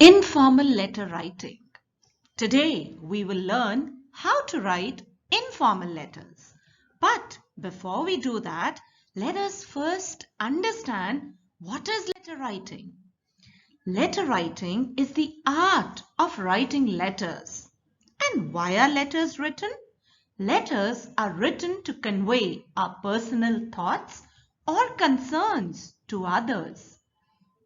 Informal letter writing. Today we will learn how to write informal letters. But before we do that, let us first understand what is letter writing. Letter writing is the art of writing letters. And why are letters written? Letters are written to convey our personal thoughts or concerns to others.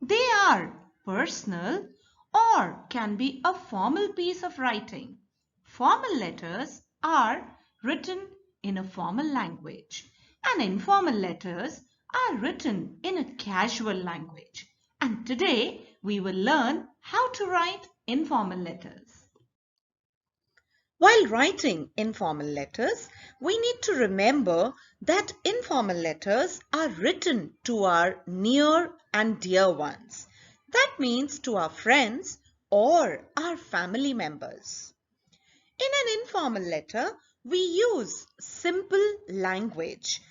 They are personal or can be a formal piece of writing. Formal letters are written in a formal language, and informal letters are written in a casual language. And today we will learn how to write informal letters. While writing informal letters, we need to remember that informal letters are written to our near and dear ones. That means to our friends or our family members. In an informal letter, we use simple language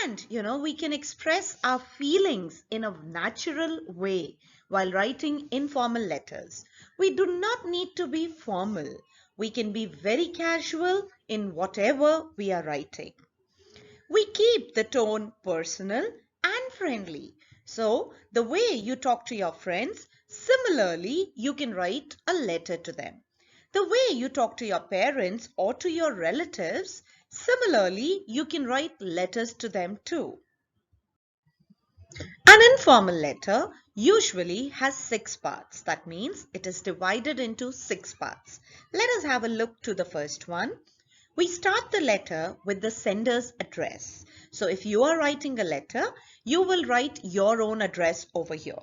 and we can express our feelings in a natural way while writing informal letters. We do not need to be formal. We can be very casual in whatever we are writing. We keep the tone personal and friendly. So the way you talk to your friends, similarly you can write a letter to them. The way you talk to your parents or to your relatives, similarly you can write letters to them too. An informal letter usually has 6 parts. That means it is divided into 6 parts. Let us have a look to the first one. We start the letter with the sender's address. So if you are writing a letter, you will write your own address over here.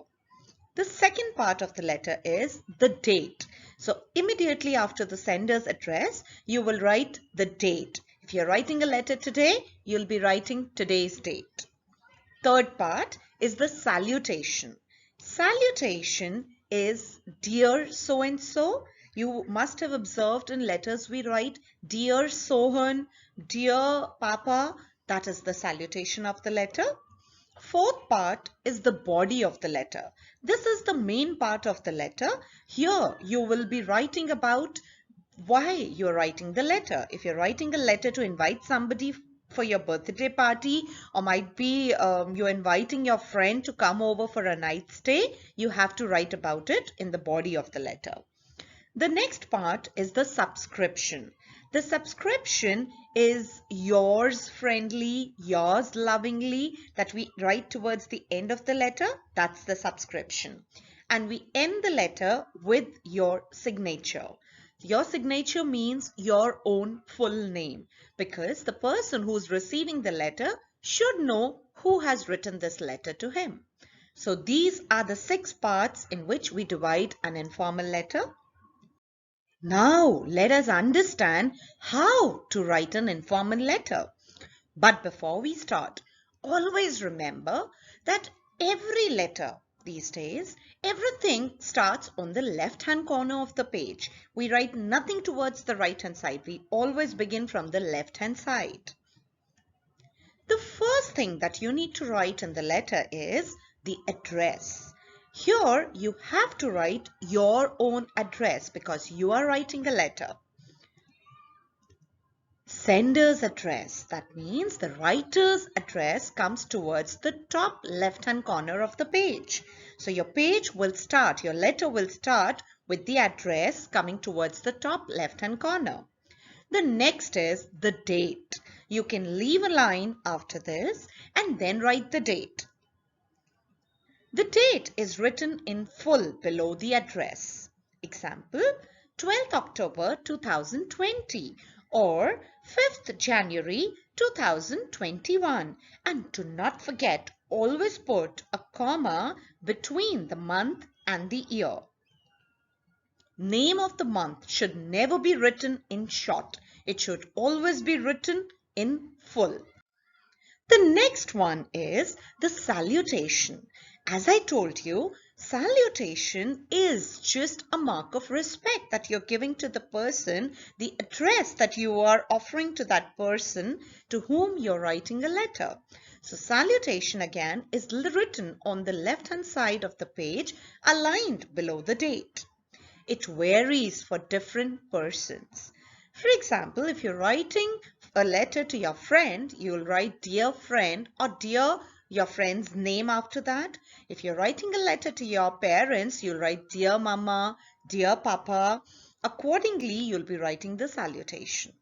The second part of the letter is the date. So immediately after the sender's address, you will write the date. If you're writing a letter today, you'll be writing today's date. Third part is the salutation. Salutation is dear so and so. You must have observed in letters we write dear Sohan, dear Papa. That is the salutation of the letter. Fourth part is the body of the letter. This is the main part of the letter. Here you will be writing about why you're writing the letter. If you're writing a letter to invite somebody for your birthday party, or might be you're inviting your friend to come over for a night stay, you have to write about it in the body of the letter. The next part is the subscription. The subscription is yours friendly, yours lovingly, that we write towards the end of the letter. That's the subscription. And we end the letter with your signature. Your signature means your own full name, because the person who's receiving the letter should know who has written this letter to him. So these are the 6 parts in which we divide an informal letter. Now let us understand how to write an informal letter. But before we start, always remember that every letter these days, everything starts on the left-hand corner of the page. We write nothing towards the right-hand side. We always begin from the left-hand side. The first thing that you need to write in the letter is the address. Here you have to write your own address because you are writing a letter. Sender's address, that means the writer's address comes towards the top left-hand corner of the page. So your page will start, your letter will start with the address coming towards the top left-hand corner. The next is the date. You can leave a line after this and then write the date. The date is written in full below the address. Example, 12th October 2020 or 5th January 2021. And do not forget, always put a comma between the month and the year. Name of the month should never be written in short. It should always be written in full. The next one is the salutation. As I told you, salutation is just a mark of respect that you're giving to the person, the address that you are offering to that person to whom you're writing a letter. So salutation again is written on the left-hand side of the page, aligned below the date. It varies for different persons. For example, if you're writing a letter to your friend, you'll write dear friend or dear your friend's name after that. If you're writing a letter to your parents, you'll write dear mama, dear papa. Accordingly, you'll be writing the salutation.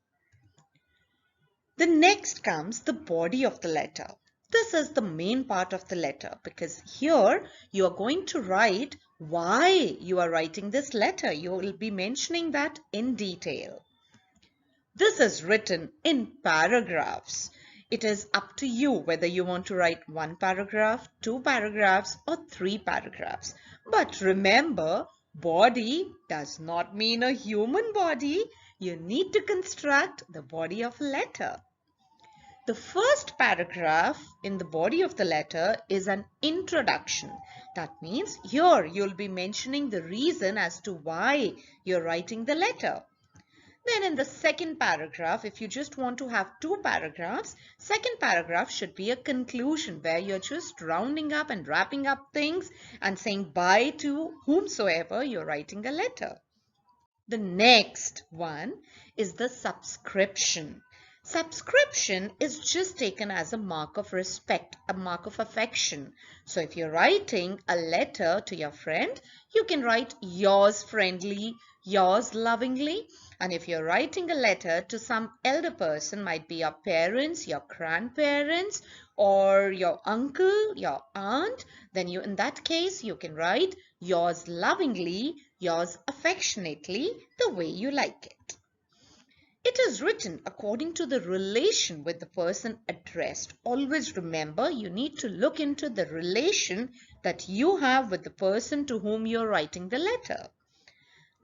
The next comes the body of the letter. This is the main part of the letter because here you are going to write why you are writing this letter. You will be mentioning that in detail. This is written in paragraphs. It is up to you whether you want to write 1 paragraph, 2 paragraphs or 3 paragraphs. But remember, body does not mean a human body. You need to construct the body of a letter. The first paragraph in the body of the letter is an introduction. That means here you'll be mentioning the reason as to why you're writing the letter. Then in the second paragraph, if you just want to have 2 paragraphs, second paragraph should be a conclusion where you're just rounding up and wrapping up things and saying bye to whomsoever you're writing a letter. The next one is the subscription. Subscription is just taken as a mark of respect, a mark of affection. So if you're writing a letter to your friend, you can write yours friendly, yours lovingly. And if you're writing a letter to some elder person, might be your parents, your grandparents, or your uncle, your aunt, then in that case, you can write yours lovingly, yours affectionately, the way you like it. It is written according to the relation with the person addressed. Always remember, you need to look into the relation that you have with the person to whom you're writing the letter.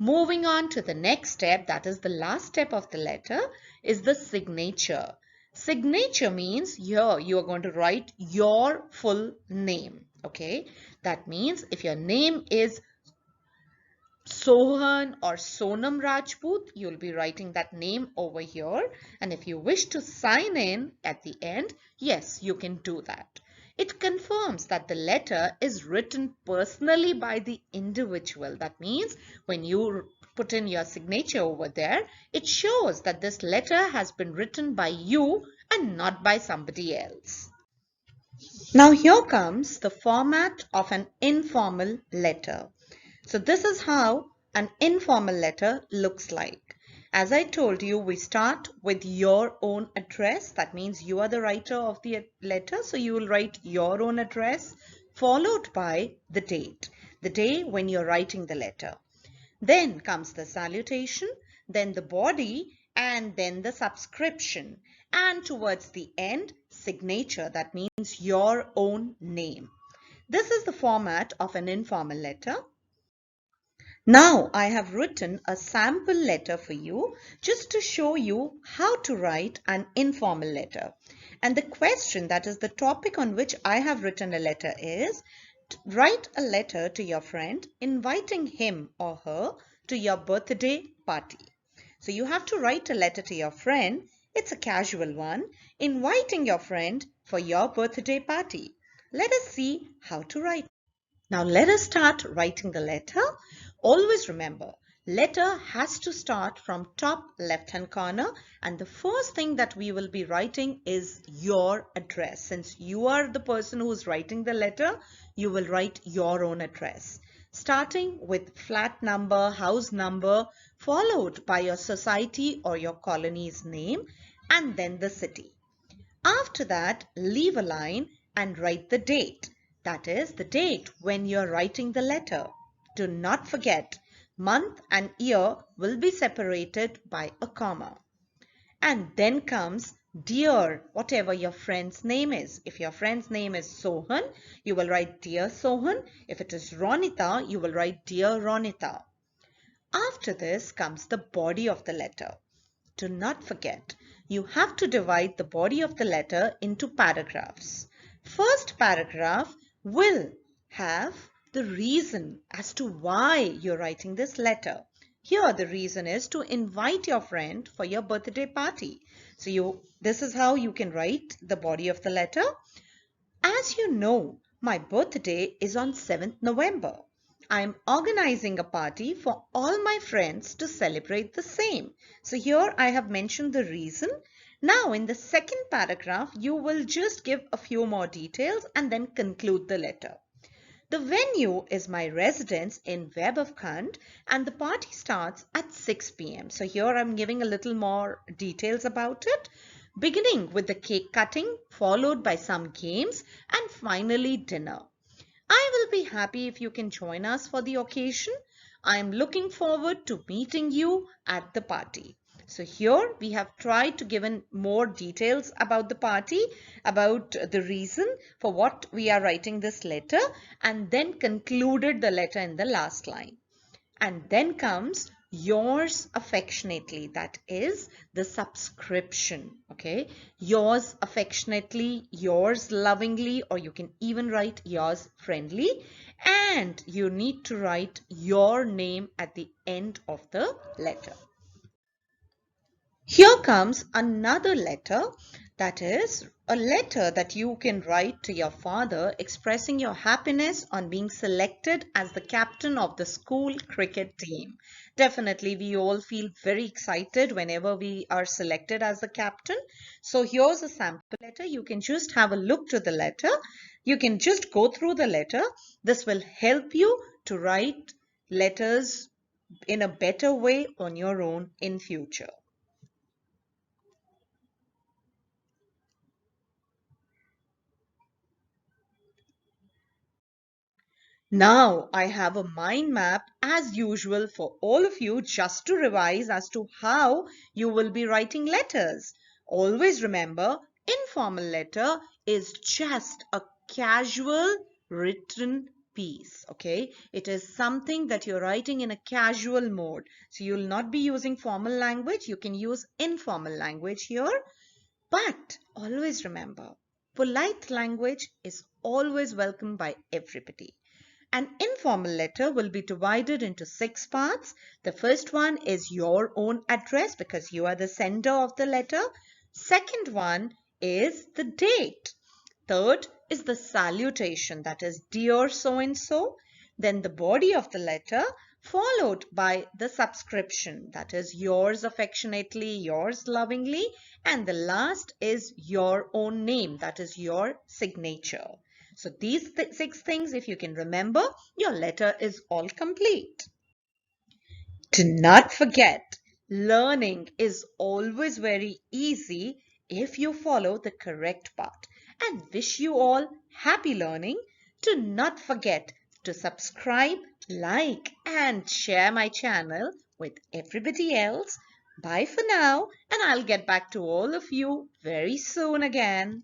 Moving on to the next step, that is the last step of the letter, is the signature. Signature means here you are going to write your full name. Okay, that means if your name is Sohan or Sonam Rajput, you'll be writing that name over here. And if you wish to sign in at the end, yes, you can do that. It confirms that the letter is written personally by the individual. That means when you put in your signature over there, it shows that this letter has been written by you and not by somebody else. Now here comes the format of an informal letter. So this is how an informal letter looks like. As I told you, we start with your own address. That means you are the writer of the letter. So you will write your own address followed by the date. The day when you're writing the letter. Then comes the salutation, then the body, and then the subscription. And towards the end, signature. That means your own name. This is the format of an informal letter. Now I have written a sample letter for you just to show you how to write an informal letter. And the question, that is the topic on which I have written a letter, is write a letter to your friend inviting him or her to your birthday party. So you have to write a letter to your friend, it's a casual one, inviting your friend for your birthday party. Let us see how to write. Now let us start writing the letter. Always remember, letter has to start from top left hand corner, and the first thing that we will be writing is your address. Since you are the person who is writing the letter, you will write your own address. Starting with flat number, house number, followed by your society or your colony's name, and then the city. After that, leave a line and write the date. That is the date when you are writing the letter. Do not forget, month and year will be separated by a comma. And then comes dear, whatever your friend's name is. If your friend's name is Sohan, you will write dear Sohan. If it is Ronita, you will write dear Ronita. After this comes the body of the letter. Do not forget, you have to divide the body of the letter into paragraphs. First paragraph will have the reason as to why you're writing this letter. Here the reason is to invite your friend for your birthday party. So this is how you can write the body of the letter. As you know, my birthday is on 7th November. I'm organizing a party for all my friends to celebrate the same. So here I have mentioned the reason. Now in the second paragraph, you will just give a few more details and then conclude the letter. The venue is my residence in Web of Khand and the party starts at 6 p.m. So here I'm giving a little more details about it, beginning with the cake cutting, followed by some games and finally dinner. I will be happy if you can join us for the occasion. I am looking forward to meeting you at the party. So here we have tried to give in more details about the party, about the reason for what we are writing this letter, and then concluded the letter in the last line. And then comes yours affectionately, that is the subscription. Okay, yours affectionately, yours lovingly, or you can even write yours friendly, and you need to write your name at the end of the letter. Here comes another letter, that is a letter that you can write to your father expressing your happiness on being selected as the captain of the school cricket team. Definitely, we all feel very excited whenever we are selected as the captain. So here's a sample letter. You can just have a look to the letter. You can just go through the letter. This will help you to write letters in a better way on your own in future. Now I have a mind map as usual for all of you just to revise as to how you will be writing letters. Always remember, informal letter is just a casual written piece. Okay, it is something that you're writing in a casual mode. So you'll not be using formal language. You can use informal language here. But always remember, polite language is always welcomed by everybody. An informal letter will be divided into 6 parts. The first one is your own address because you are the sender of the letter. Second one is the date. Third is the salutation, that is dear so and so. Then the body of the letter, followed by the subscription, that is yours affectionately, yours lovingly. And the last is your own name, that is your signature. So these 6 things, if you can remember, your letter is all complete. Do not forget, learning is always very easy if you follow the correct path. And wish you all happy learning. Do not forget to subscribe, like, and share my channel with everybody else. Bye for now, and I'll get back to all of you very soon again.